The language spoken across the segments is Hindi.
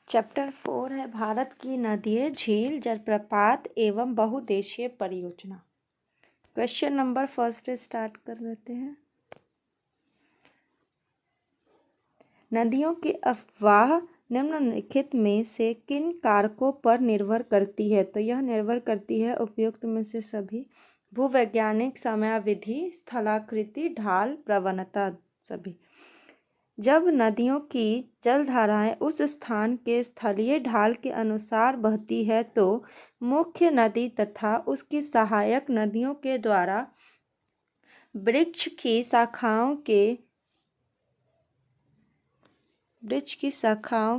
चैप्टर 4 है भारत की नदियाँ, झील, जलप्रपात एवं बहुउद्देशीय परियोजना। क्वेश्चन नंबर फर्स्ट स्टार्ट कर देते हैं। नदियों की अफवाह निम्नलिखित में से किन कारकों पर निर्भर करती है? तो यह निर्भर करती है उपयुक्त में से सभी: भूवैज्ञानिक समयावधि, स्थलाकृति, ढाल, प्रवणता। सभी जब नदियों की जलधाराएं उस स्थान के स्थलीय ढाल के अनुसार बहती है तो मुख्य नदी तथा उसकी सहायक नदियों के द्वारा वृक्ष की शाखाओं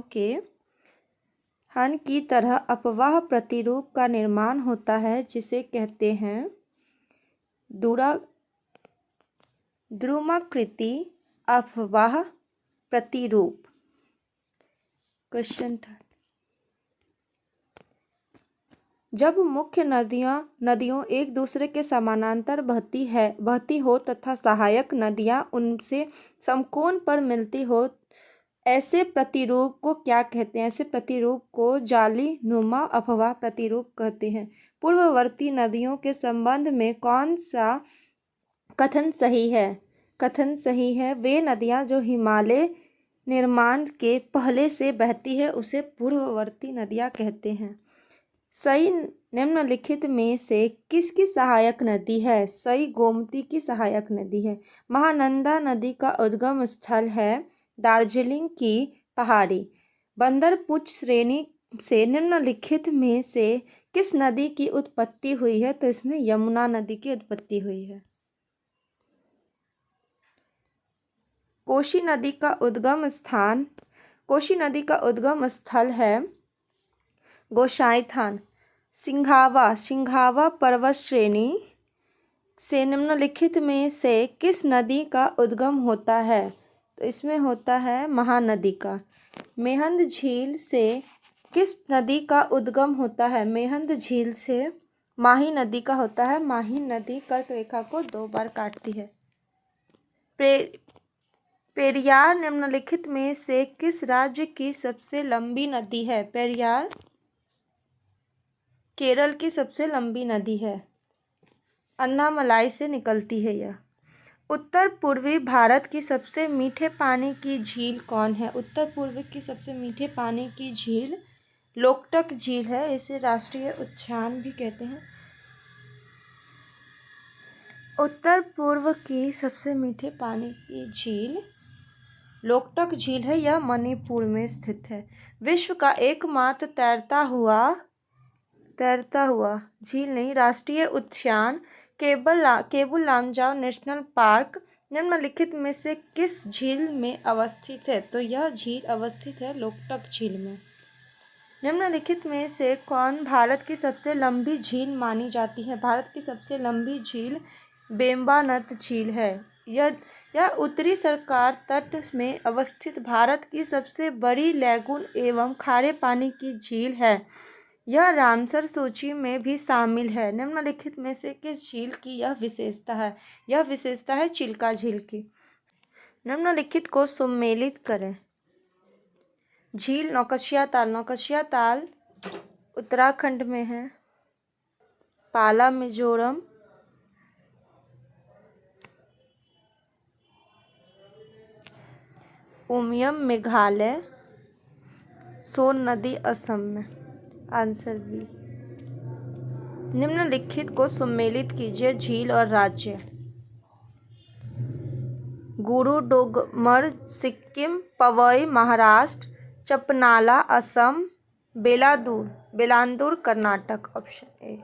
के हन की तरह अपवाह प्रतिरूप का निर्माण होता है, जिसे कहते हैं द्रुमाकृति अपवाह प्रतिरूप। क्वेश्चन 3, जब मुख्य नदियों एक दूसरे के समानांतर बहती हो तथा सहायक नदियां उनसे समकोण पर मिलती हो, ऐसे प्रतिरूप को क्या कहते हैं? ऐसे प्रतिरूप को जाली नुमा अपवाह प्रतिरूप कहते हैं। पूर्ववर्ती नदियों के संबंध में कौन सा कथन सही है? कथन सही है वे नदियां जो हिमालय निर्माण के पहले से बहती है उसे पूर्ववर्ती नदियां कहते हैं। सही निम्नलिखित में से किसकी सहायक नदी है? सही गोमती की सहायक नदी है। महानंदा नदी का उद्गम स्थल है दार्जिलिंग की पहाड़ी। बंदरपुच श्रेणी से निम्नलिखित में से किस नदी की उत्पत्ति हुई है? तो इसमें यमुना नदी की उत्पत्ति हुई है। कोशी नदी का उद्गम स्थल है गोसाईथान। सिंघावा पर्वत श्रेणी से निम्नलिखित में से किस नदी का उद्गम होता है? तो इसमें होता है महानदी का। मेहंद झील से किस नदी का उद्गम होता है? मेहंद झील से माही नदी का होता है। माही नदी कर्क रेखा को 2 बार काटती है। पेरियार निम्नलिखित में से किस राज्य की सबसे लंबी नदी है? पेरियार केरल की सबसे लंबी नदी है। अन्नामलाई से निकलती है यह। उत्तर पूर्वी भारत की सबसे मीठे पानी की झील कौन है? उत्तर पूर्व की सबसे मीठे पानी की झील लोकटक झील है। इसे राष्ट्रीय उद्यान भी कहते हैं। उत्तर पूर्व की सबसे मीठे पानी की झील लोकटक झील है। यह मणिपुर में स्थित है। विश्व का एकमात्र तैरता हुआ झील नहीं राष्ट्रीय उद्यान केबुल लामजाओ नेशनल पार्क निम्नलिखित में से किस झील में अवस्थित है? तो यह झील अवस्थित है लोकटक झील में। निम्नलिखित में से कौन भारत की सबसे लंबी झील मानी जाती है? भारत की सबसे लंबी झील बेम्बानद झील है। यह उत्तरी सरकार तट में अवस्थित भारत की सबसे बड़ी लैगून एवं खारे पानी की झील है। यह रामसर सूची में भी शामिल है। निम्नलिखित में से किस झील की यह विशेषता है? यह विशेषता है चिल्का झील की। निम्नलिखित को सम्मिलित करें। झील नौकचिया ताल उत्तराखंड में है। पाला मिजोरम, उमियम मेघालय, सोन नदी असम में। Answer B. निम्नलिखित को सम्मिलित कीजिए। झील और राज्य: गुरुडोगमर सिक्किम, पवई महाराष्ट्र, चपनाला असम, बेलांदूर कर्नाटक। Option A.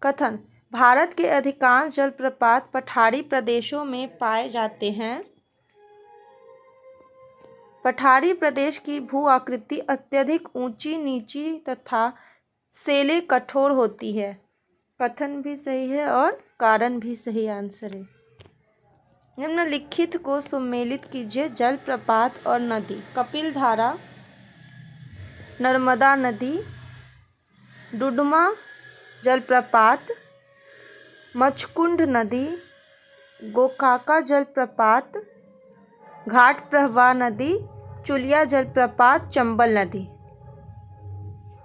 कथन भारत के अधिकांश जलप्रपात पठारी प्रदेशों में पाए जाते हैं। पठारी प्रदेश की भू आकृति अत्यधिक ऊंची नीची तथा सेले कठोर होती है। कथन भी सही है और कारण भी सही आंसर है। निम्नलिखित को सम्मिलित कीजिए। जलप्रपात और नदी: कपिलधारा, नर्मदा नदी, डुडुमा जलप्रपात, मचकुंड नदी, गोकाका जलप्रपात, घाट प्रवाह नदी, चुलिया जलप्रपात, चंबल नदी।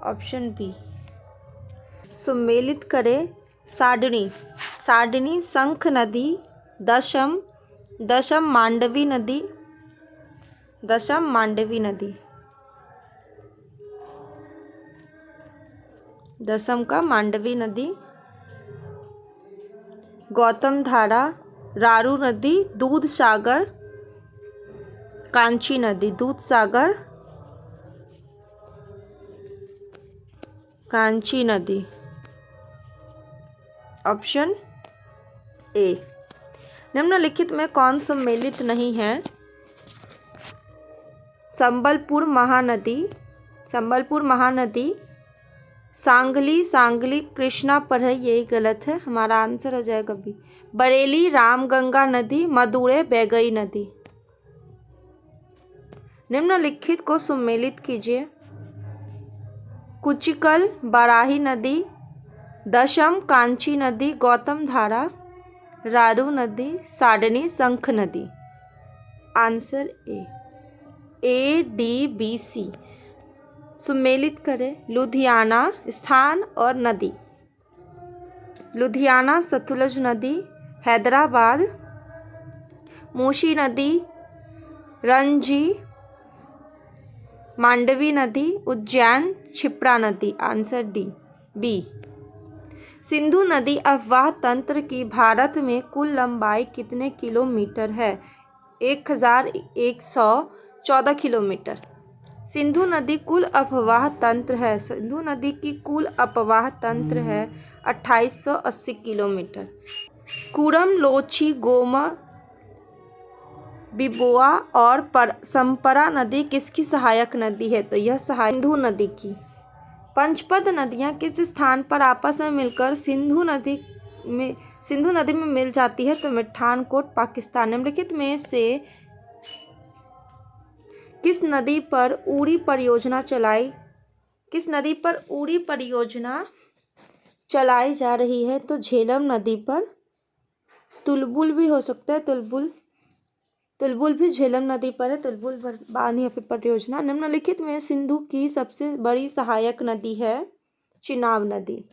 Option B. सुमेलित करें। साडनी, साडनी शंख नदी, दशम मांडवी नदी, दशम मांडवी नदी, दशम का मांडवी नदी। गौतम धारा, रारू नदी, दूध सागर, कांची नदी, दूध सागर, कांची नदी। Option A. निम्नलिखित में कौन सम्मिलित नहीं है? संबलपुर महानदी, संबलपुर महानदी, सांगली कृष्णा पर है, यही गलत है, हमारा आंसर हो जाएगा बी। बरेली रामगंगा नदी, मदुरै बैगई नदी। निम्नलिखित को सम्मिलित कीजिए। कुचिकल बराही नदी, दशम कांची नदी, गौतम धारा, रारू नदी, साडनी शंख नदी। Answer A D B C. सम्मिलित करें। लुधियाना स्थान और नदी, लुधियाना सतलुज नदी, हैदराबाद मूसी नदी, रंजी मांडवी नदी, उज्जैन क्षिप्रा नदी। Answer D B. सिंधु नदी अफवाह तंत्र की भारत में कुल लंबाई कितने किलोमीटर है? 1114 किलोमीटर। सिंधु नदी कुल अपवाह तंत्र है, सिंधु नदी की कुल अपवाह तंत्र है 2880 किलोमीटर। कुरम, लोची, गोमा, बिबोआ और संपरा नदी किसकी सहायक नदी है? तो यह सिंधु नदी की। पंचपद नदियाँ किस स्थान पर आपस में मिलकर सिंधु नदी में मिल जाती है? तो मिठानकोट पाकिस्तान। निम्नलिखित में से किस नदी पर उड़ी परियोजना चलाई जा रही है? तो झेलम नदी पर। तुलबुल भी हो सकता है, तुलबुल भी झेलम नदी पर है, तुलबुल बांध या फिर परियोजना। निम्नलिखित में सिंधु की सबसे बड़ी सहायक नदी है चिनाब नदी।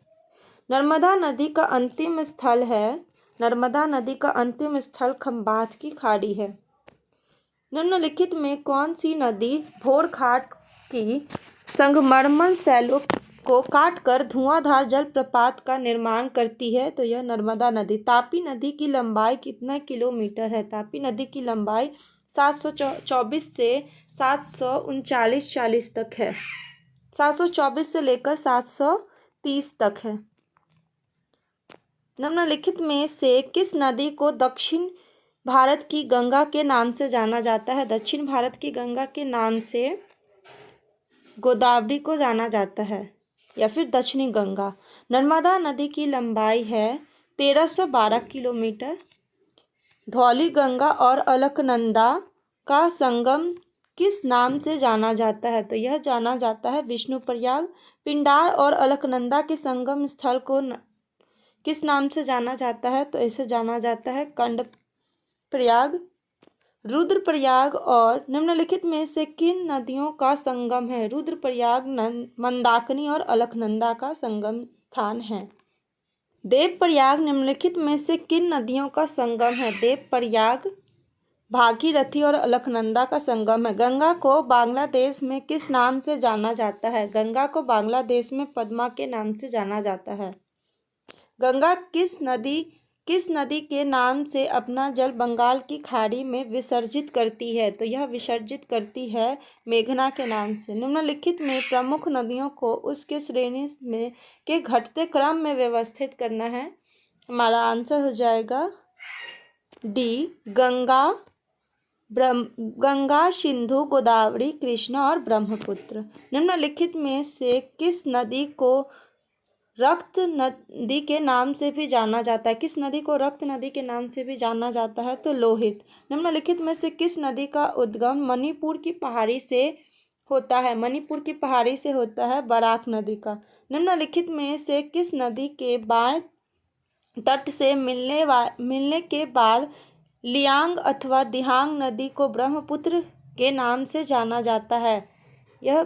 नर्मदा नदी का अंतिम स्थल है, नर्मदा नदी का अंतिम स्थल खंभात की खाड़ी है। निम्नलिखित में कौन सी नदी भोरघाट की संगमरमर शैलों को काटकर धुआंधार जलप्रपात का निर्माण करती है? तो यह नर्मदा नदी। तापी नदी की लंबाई कितना किलोमीटर है? तापी नदी की लंबाई 724 से 739 तक है, 724 से लेकर 730 तक है। निम्नलिखित में से किस नदी को दक्षिण भारत की गंगा के नाम से जाना जाता है? दक्षिण भारत की गंगा के नाम से गोदावरी को जाना जाता है या फिर दक्षिणी गंगा। नर्मदा नदी की लंबाई है 1312 किलोमीटर। धौली गंगा और अलकनंदा का संगम किस नाम से जाना जाता है? तो यह जाना जाता है विष्णुप्रयाग। पिंडार और अलकनंदा के संगम स्थल को किस नाम से जाना जाता है? तो इसे जाना जाता है कंडप्रयाग, रुद्रप्रयाग। और निम्नलिखित में से किन नदियों का संगम है? रुद्रप्रयाग, मंदाकिनी और अलकनंदा का संगम स्थान है। देवप्रयाग निम्नलिखित में से किन नदियों का संगम है? देवप्रयाग, भागीरथी और अलकनंदा का संगम है। गंगा को बांग्लादेश में किस नाम से जाना जाता है? गंगा को बांग्लादेश में पद्मा के नाम से जाना जाता है। गंगा किस नदी के नाम से अपना जल बंगाल की खाड़ी में विसर्जित करती है? तो यह विसर्जित करती है मेघना के नाम से। निम्नलिखित में प्रमुख नदियों को उसके श्रेणी में के घटते क्रम में व्यवस्थित करना है। हमारा आंसर हो जाएगा डी, गंगा, सिंधु, गोदावरी, कृष्णा और ब्रह्मपुत्र। निम्नलिखित में से किस नदी को रक्त नदी के नाम से भी जाना जाता है? किस नदी को रक्त नदी के नाम से भी जाना जाता है? तो लोहित। निम्नलिखित में से किस नदी का उद्गम मणिपुर की पहाड़ी से होता है? मणिपुर की पहाड़ी से होता है बराक नदी का। निम्नलिखित में से किस नदी के बाएं तट से मिलने के बाद लियांग अथवा दिहांग नदी को ब्रह्मपुत्र के नाम से जाना जाता है। यह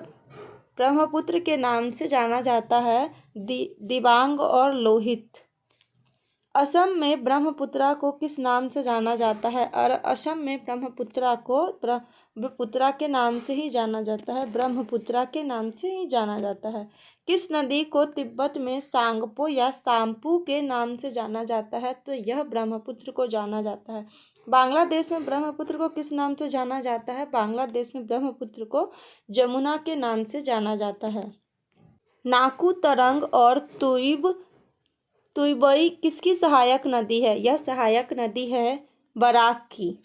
ब्रह्मपुत्र के नाम से जाना जाता है। दिबांग और लोहित। असम में ब्रह्मपुत्रा को किस नाम से जाना जाता है? और असम में ब्रह्मपुत्रा को ब्रह्मपुत्रा के नाम से ही जाना जाता है। ब्रह्मपुत्रा के नाम से ही जाना जाता है। किस नदी को तिब्बत में सांगपो या सांपू के नाम से जाना जाता है? तो यह ब्रह्मपुत्र को जाना जाता है। बांग्लादेश में ब्रह्मपुत्र को किस नाम से जाना जाता है? बांग्लादेश में ब्रह्मपुत्र को जमुना के नाम से जाना जाता है। नाकू तरंग और तुईबई किसकी सहायक नदी है? यह सहायक नदी है बराक की।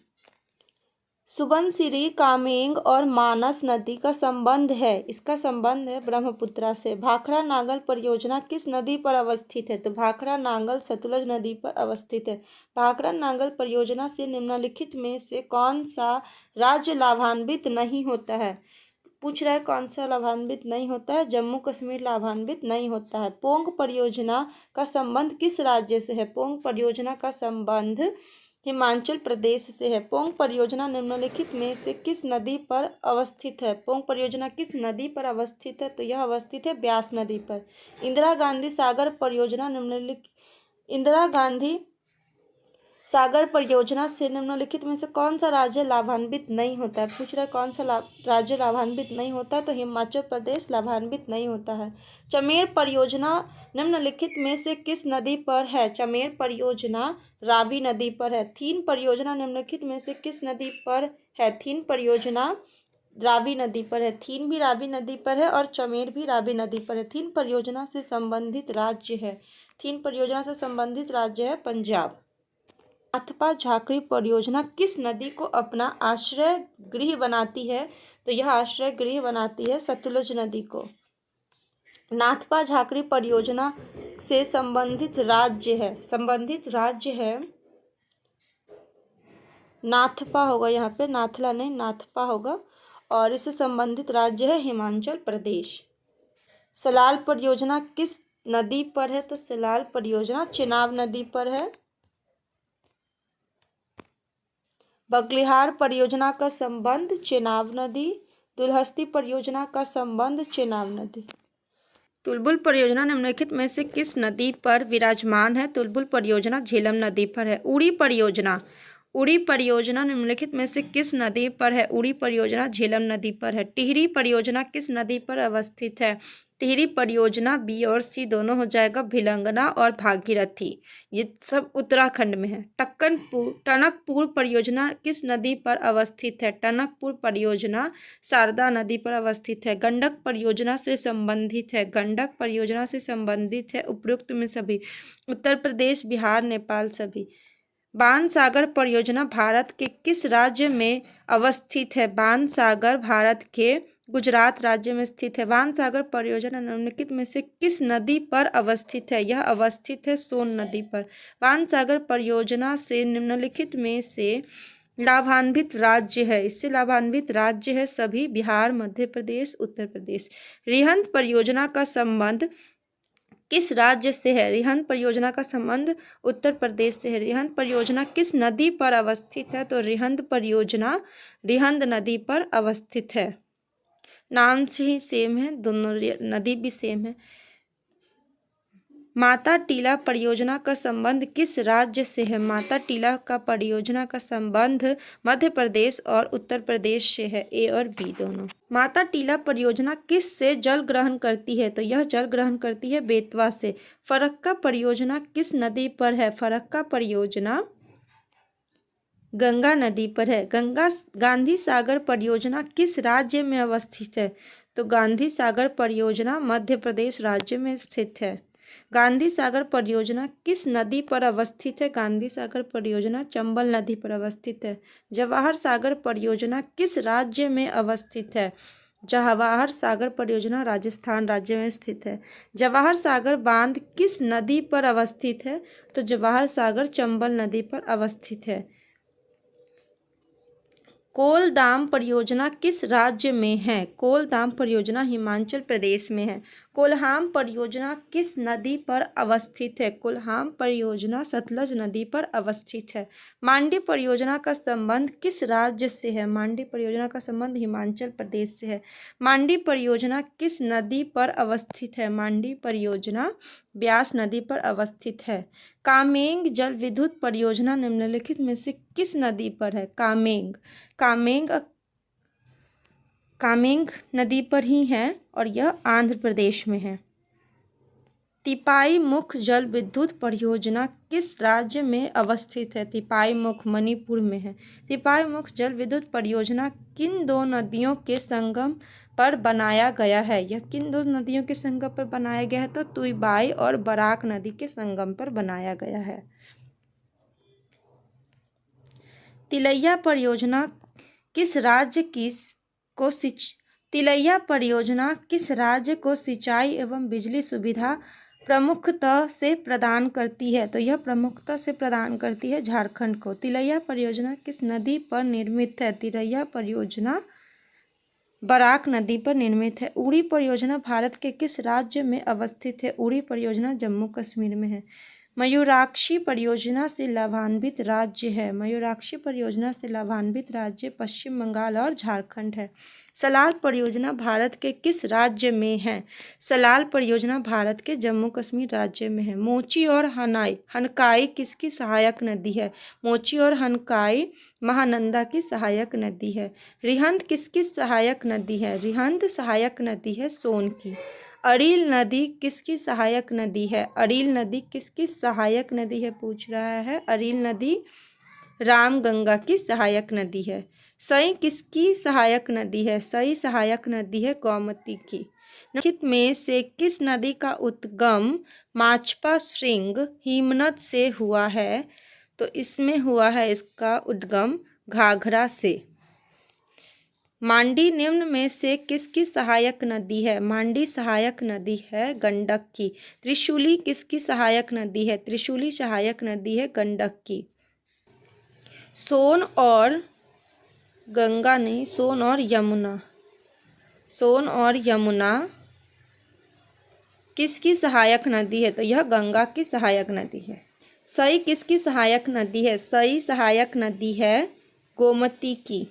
सुबनसिरी, कामेंग और मानस नदी का संबंध है। इसका संबंध है ब्रह्मपुत्रा से। भाखड़ा नागल परियोजना किस नदी पर अवस्थित है? तो भाखड़ा नागल सतलज नदी पर अवस्थित है। भाखड़ा नागल परियोजना से निम्नलिखित में से कौन सा राज्य लाभान्वित नहीं होता है? पूछ रहा है कौन सा लाभान्वित नहीं होता है? जम्मू कश्मीर लाभान्वित नहीं होता है। पोंग परियोजना का संबंध किस राज्य से है? पोंग परियोजना का संबंध हिमाचल प्रदेश से है। पोंग परियोजना निम्नलिखित में से किस नदी पर अवस्थित है? पोंग परियोजना किस नदी पर अवस्थित है? तो यह अवस्थित है ब्यास नदी पर। इंदिरा गांधी सागर परियोजना इंदिरा गांधी सागर परियोजना से निम्नलिखित में से कौन सा राज्य लाभान्वित नहीं होता है? पूछ रहा है कौन सा राज्य लाभान्वित नहीं होता है? तो हिमाचल प्रदेश लाभान्वित नहीं होता है। चमेर परियोजना निम्नलिखित में से किस नदी पर है? चमेर परियोजना रावी नदी पर है। थीन परियोजना निम्नलिखित में से किस नदी पर है? थीन परियोजना रावी नदी पर है। थीन भी रावी नदी पर है और चमेर भी रावी नदी पर है। थीन परियोजना से संबंधित राज्य है। थीन परियोजना से संबंधित राज्य है पंजाब। नाथपा झाकड़ी परियोजना किस नदी को अपना आश्रय गृह बनाती है? तो यह आश्रय गृह बनाती है सतलुज नदी को। नाथपा झाकड़ी परियोजना से संबंधित राज्य है नाथपा होगा, यहाँ पे नाथला नहीं नाथपा होगा। और इससे संबंधित राज्य है हिमाचल प्रदेश। सलाल परियोजना किस नदी पर है? तो सलाल परियोजना चेनाब नदी पर है। बगलिहार परियोजना का संबंध चेनाब नदी। दुलहस्ती परियोजना का संबंध चेनाब नदी। तुलबुल परियोजना निम्नलिखित में से किस नदी पर विराजमान है? तुलबुल परियोजना झेलम नदी पर है। उड़ी परियोजना निम्नलिखित में से किस नदी पर है? उड़ी परियोजना झेलम नदी पर है। टिहरी परियोजना किस नदी पर अवस्थित है? टिहरी परियोजना बी और सी दोनों हो जाएगा, भिलंगना और भागीरथी। ये सब उत्तराखंड में है। टनकपुर परियोजना किस नदी पर अवस्थित है? टनकपुर परियोजना शारदा नदी पर अवस्थित है। गंडक परियोजना से संबंधित है। उपरोक्त में सभी उत्तर प्रदेश, बिहार, नेपाल सभी। बाणसागर परियोजना भारत के किस राज्य में अवस्थित है? बाणसागर भारत के गुजरात राज्य में स्थित है। बाणसागर परियोजना निम्नलिखित में से किस नदी पर अवस्थित है? यह अवस्थित है सोन नदी पर। बाणसागर परियोजना से निम्नलिखित में से लाभान्वित राज्य है। इससे लाभान्वित राज्य है सभी, बिहार, मध्य प्रदेश, उत्तर प्रदेश। रिहंद परियोजना का संबंध किस राज्य से है? रिहंद परियोजना का संबंध उत्तर प्रदेश से है। रिहंद परियोजना किस नदी पर अवस्थित है? तो रिहंद परियोजना रिहंद नदी पर अवस्थित है। नाम से ही सेम है, दोनों नदी भी सेम है। माता टीला परियोजना का संबंध किस राज्य से है? माता टीला का परियोजना का संबंध मध्य प्रदेश और उत्तर प्रदेश से है, ए और बी दोनों। माता टीला परियोजना किस से जल ग्रहण करती है? तो यह जल ग्रहण करती है बेतवा से। फरक्का परियोजना किस नदी पर है? फरक्का परियोजना गंगा नदी पर है। गांधी सागर परियोजना किस राज्य में अवस्थित है? तो गांधी सागर परियोजना मध्य प्रदेश राज्य में स्थित है। गांधी सागर परियोजना किस नदी पर अवस्थित है? गांधी सागर परियोजना चंबल नदी पर अवस्थित है। जवाहर सागर परियोजना किस राज्य में अवस्थित है? जवाहर सागर परियोजना राजस्थान राज्य में स्थित है। जवाहर सागर बांध किस नदी पर अवस्थित है? तो जवाहर सागर चंबल नदी पर अवस्थित है। कोलदाम परियोजना किस राज्य में है? कोलदाम परियोजना हिमाचल प्रदेश में है। कोल्हाम परियोजना किस नदी पर अवस्थित है? कोल्हाम परियोजना सतलज नदी पर अवस्थित है। मांडी परियोजना का संबंध किस राज्य से है? मांडी परियोजना का संबंध हिमाचल प्रदेश से है। मांडी परियोजना किस नदी पर अवस्थित है? मांडी परियोजना ब्यास नदी पर अवस्थित है। कामेंग जल विद्युत परियोजना निम्नलिखित में से किस नदी पर है? कामेंग नदी पर ही है और यह आंध्र प्रदेश में है। तिपाई मुख जल विद्युत परियोजना किस राज्य में अवस्थित है? तिपाई मुख मणिपुर में है। तिपाई मुख जल विद्युत परियोजना किन दो नदियों के संगम पर बनाया गया है? यह किन दो नदियों के संगम पर बनाया गया है? तो तुईबाई और बराक नदी के संगम पर बनाया गया है। तिलैया परियोजना किस राज्य को सिंचाई एवं बिजली सुविधा प्रमुखतः से प्रदान करती है? तो यह प्रमुखता से प्रदान करती है झारखंड को। तिलैया परियोजना किस नदी पर निर्मित है? तिलैया परियोजना बराक नदी पर निर्मित है। उड़ी परियोजना भारत के किस राज्य में अवस्थित है? उड़ी परियोजना जम्मू कश्मीर में है। मयूराक्षी परियोजना से लाभान्वित राज्य है। मयूराक्षी परियोजना से लाभान्वित राज्य पश्चिम बंगाल और झारखंड है। सलाल परियोजना भारत के किस राज्य में है? सलाल परियोजना भारत के जम्मू कश्मीर राज्य में है। मोची और हनकाई किसकी सहायक नदी है? मोची और हनकाई महानंदा की सहायक नदी है। रिहंद किसकी सहायक नदी है? रिहंद सहायक नदी है सोन की। अरील नदी किसकी सहायक नदी है? अरील नदी किसकी सहायक नदी है पूछ रहा है। अरील नदी रामगंगा की सहायक नदी है। सई किसकी सहायक नदी है? सई सहायक नदी है गोमती की। निम्नलिखित में से किस नदी का उद्गम माचपा श्रृंग हिमनद से हुआ है? तो इसमें हुआ है इसका उद्गम घाघरा से। मांडी निम्न में से किसकी सहायक नदी है? मांडी सहायक नदी है गंडक की। त्रिशूली किसकी सहायक नदी है? त्रिशूली सहायक नदी है गंडक की। सोन और गंगा नहीं, सोन और यमुना। सोन और यमुना किसकी सहायक नदी है? तो यह गंगा की सहायक नदी है। सई किसकी सहायक नदी है? सई सहायक नदी है गोमती की।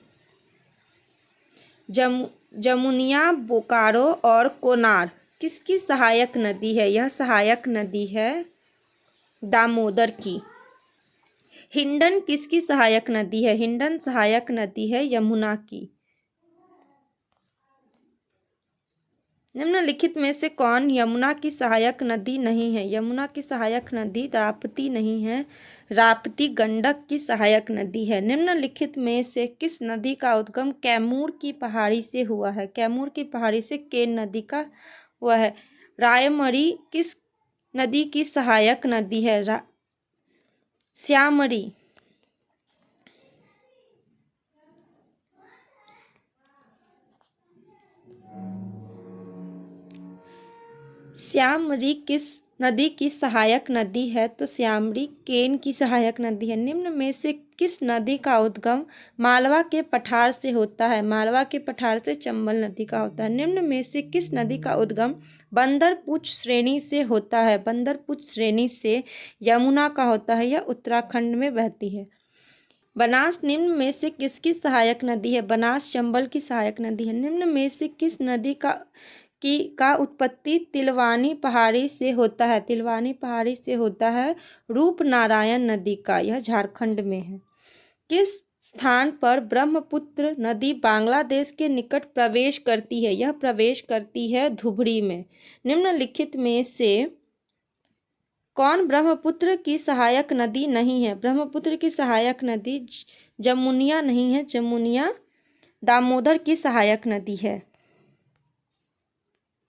जमुनिया, बोकारो और कोनार किसकी सहायक नदी है? यह सहायक नदी है दामोदर की। हिंडन किसकी सहायक नदी है? हिंडन सहायक नदी है यमुना की। निम्नलिखित में से कौन यमुना की सहायक नदी नहीं है? यमुना की सहायक नदी राप्ती नहीं है, राप्ती गंडक की सहायक नदी है। निम्नलिखित में से किस नदी का उद्गम कैमूर की पहाड़ी से हुआ है? कैमूर की पहाड़ी से केन नदी का हुआ है। रायमरी किस नदी की सहायक नदी है? श्यामरी। श्यामरी किस नदी की सहायक नदी है? तो श्यामरी केन की सहायक नदी है। निम्न में से किस नदी का उद्गम मालवा के पठार से होता है? मालवा के पठार से चंबल नदी का होता है। निम्न में से किस नदी का उद्गम बंदरपुच श्रेणी से होता है? बंदरपुच श्रेणी से यमुना का होता है, यह उत्तराखंड में बहती है। बनास निम्न में से किसकी सहायक नदी है? बनास चंबल की सहायक नदी है। निम्न में से किस नदी का उत्पत्ति तिलवानी पहाड़ी से होता है? तिलवानी पहाड़ी से होता है रूपनारायण नदी का, यह झारखंड में है। किस स्थान पर ब्रह्मपुत्र नदी बांग्लादेश के निकट प्रवेश करती है? यह प्रवेश करती है धुबरी में। निम्नलिखित में से कौन ब्रह्मपुत्र की सहायक नदी नहीं है? ब्रह्मपुत्र की सहायक नदी जमुनिया नहीं है, जमुनिया दामोदर की सहायक नदी है।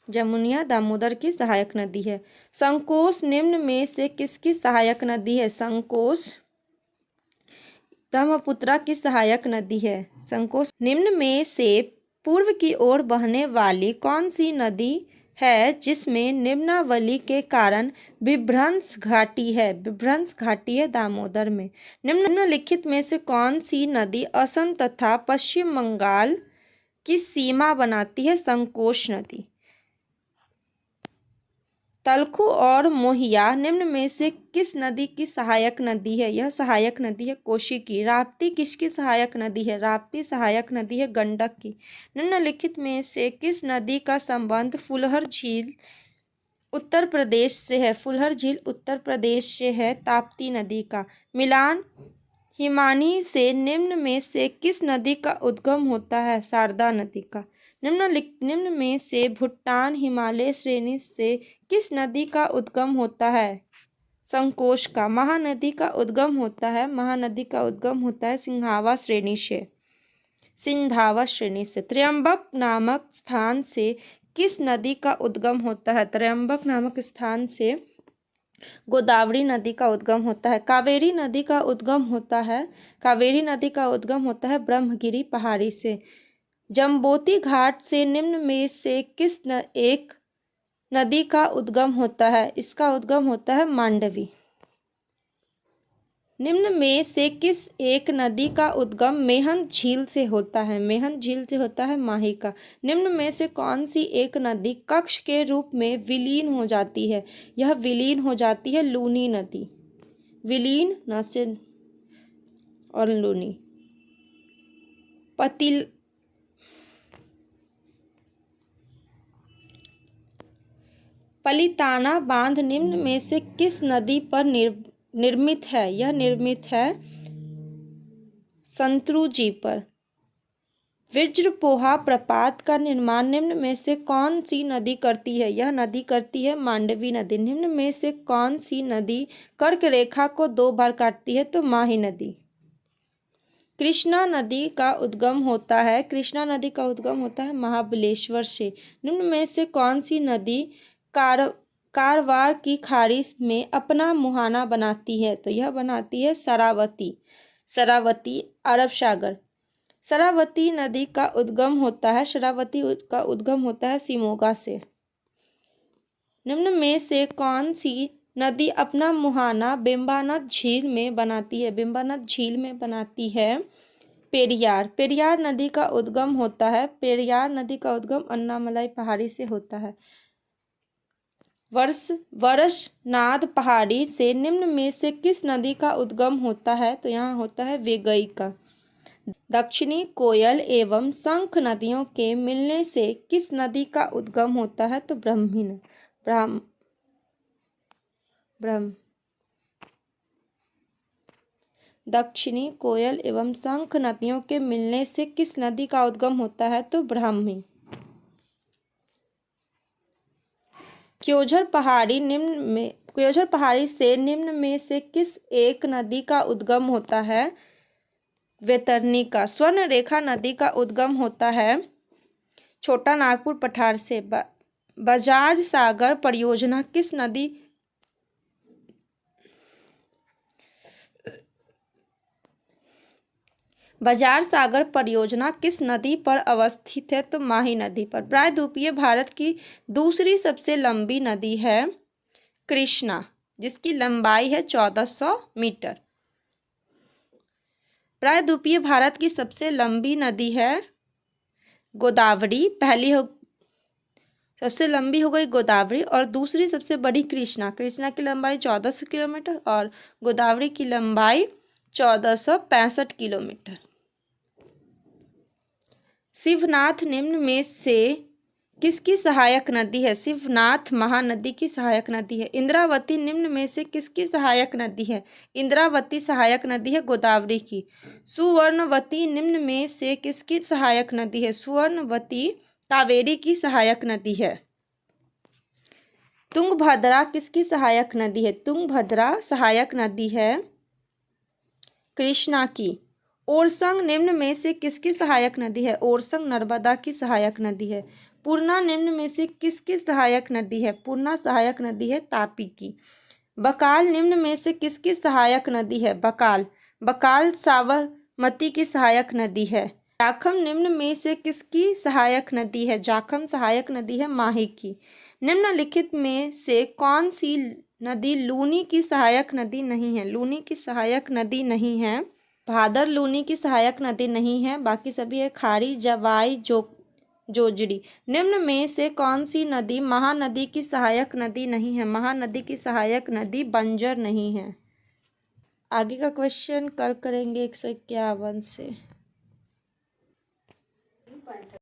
जमुनिया दामोदर की सहायक नदी है। संकोश निम्न में से किसकी सहायक नदी है? संकोश ब्रह्मपुत्रा की सहायक नदी है। संकोश निम्न में से पूर्व की ओर बहने वाली कौन सी नदी है जिसमें निम्नावली के कारण विभ्रंश घाटी है। विभ्रंश घाटी है दामोदर में। निम्नलिखित में से कौन सी नदी असम तथा पश्चिम बंगाल की सीमा बनाती है? संकोश नदी। तलखू और मोहिया निम्न में से किस नदी की सहायक नदी है? यह सहायक नदी है कोशी की। राप्ती किसकी सहायक नदी है? राप्ती सहायक नदी है गंडक की। निम्नलिखित में से किस नदी का संबंध फुलहर झील उत्तर प्रदेश से है? फुलहर झील उत्तर प्रदेश से है ताप्ती नदी का। मिलान हिमानी से निम्न में से किस नदी का उद्गम होता है? शारदा नदी का। निम्न में से भूटान हिमालय श्रेणी से किस नदी का उद्गम होता है? संकोश का। महानदी का उद्गम होता है सिंघावा श्रेणी से। सिंधावा श्रेणी से। त्र्यंबक नामक स्थान से किस नदी का उद्गम होता है? त्र्यंबक नामक स्थान से गोदावरी नदी का उद्गम होता है। कावेरी नदी का उद्गम होता है ब्रह्मगिरी पहाड़ी से। जम्बोती घाट से निम्न में से किस एक नदी का उद्गम होता है? इसका उद्गम होता है मांडवी। निम्न में से किस एक नदी का उद्गम मेहन झील से होता है? मेहन झील से होता है माही का। निम्न में से कौन सी एक नदी कक्ष के रूप में विलीन हो जाती है? यह विलीन हो जाती है लूनी नदी। विलीन न से और लूनी। पलिताना बांध निम्न में से किस नदी पर निर्मित है? यह निर्मित है संतरूजी पर। वज्रपोहा प्रपात का निर्माण निम्न में से कौन सी नदी करती है? यह नदी करती है मांडवी नदी। निम्न में से कौन सी नदी कर्क रेखा को 2 बार काटती है? तो माही नदी। कृष्णा नदी का उद्गम होता है महाबलेश्वर से। निम्न में से कौन सी नदी कारवार की खाड़ी में अपना मुहाना बनाती है? तो यह बनाती है शरावती अरब सागर। शरावती नदी का उद्गम होता है शिमोगा से। निम्न में से कौन सी नदी अपना मुहाना बेम्बानद झील में बनाती है? बेम्बानद झील में बनाती है पेरियार। पेरियार नदी का उद्गम अन्नामलाई पहाड़ी से होता है। वर्षनाद पहाड़ी से निम्न में से किस नदी का उद्गम होता है? तो यहाँ होता है वेगई का। दक्षिणी कोयल एवं शंख नदियों के मिलने से किस नदी का उद्गम होता है? तो दक्षिणी कोयल एवं शंख नदियों के मिलने से किस नदी का उद्गम होता है? तो ब्राह्मी। क्योझर पहाड़ी से निम्न में से किस एक नदी का उद्गम होता है? वैतरणी का। स्वर्ण रेखा नदी का उद्गम होता है छोटा नागपुर पठार से। बजाज सागर परियोजना किस नदी पर अवस्थित है? तो माही नदी पर। प्रायद्वीपीय भारत की दूसरी सबसे लंबी नदी है कृष्णा, जिसकी लंबाई है 1400 मीटर। प्रायद्वीपीय भारत की सबसे लंबी नदी है गोदावरी। सबसे लंबी हो गई गोदावरी और दूसरी सबसे बड़ी कृष्णा। कृष्णा की लंबाई 1400 किलोमीटर और गोदावरी की लंबाई 1465 किलोमीटर। शिवनाथ निम्न में से किसकी सहायक नदी है? शिवनाथ महानदी की सहायक नदी है। इंद्रावती निम्न में से किसकी सहायक नदी है? इंद्रावती सहायक नदी है गोदावरी की। सुवर्णवती निम्न में से किसकी सहायक नदी है? सुवर्णवती कावेरी की सहायक नदी है। तुंगभद्रा किसकी सहायक नदी है? तुंगभद्रा सहायक नदी है कृष्णा की। ओरसंग निम्न में से किसकी सहायक नदी है? ओरसंग नर्मदा की सहायक नदी है। पूर्णा निम्न में से किसकी सहायक नदी है? पूर्णा सहायक नदी है तापी की। बकाल निम्न में से किसकी सहायक नदी है? बकाल साबरमती की सहायक नदी है। जाखम निम्न में से किसकी सहायक नदी है? जाखम सहायक नदी है माही की। निम्नलिखित में से कौन सी नदी लूनी की सहायक नदी नहीं है? लूनी की सहायक नदी नहीं है। भादर लूनी की सहायक नदी नहीं है, बाकी सभी है। खारी, जवाई, जोजड़ी। निम्न में से कौन सी नदी महानदी की सहायक नदी नहीं है? महानदी की सहायक नदी बंजर नहीं है। आगे का क्वेश्चन कल करेंगे 151 से।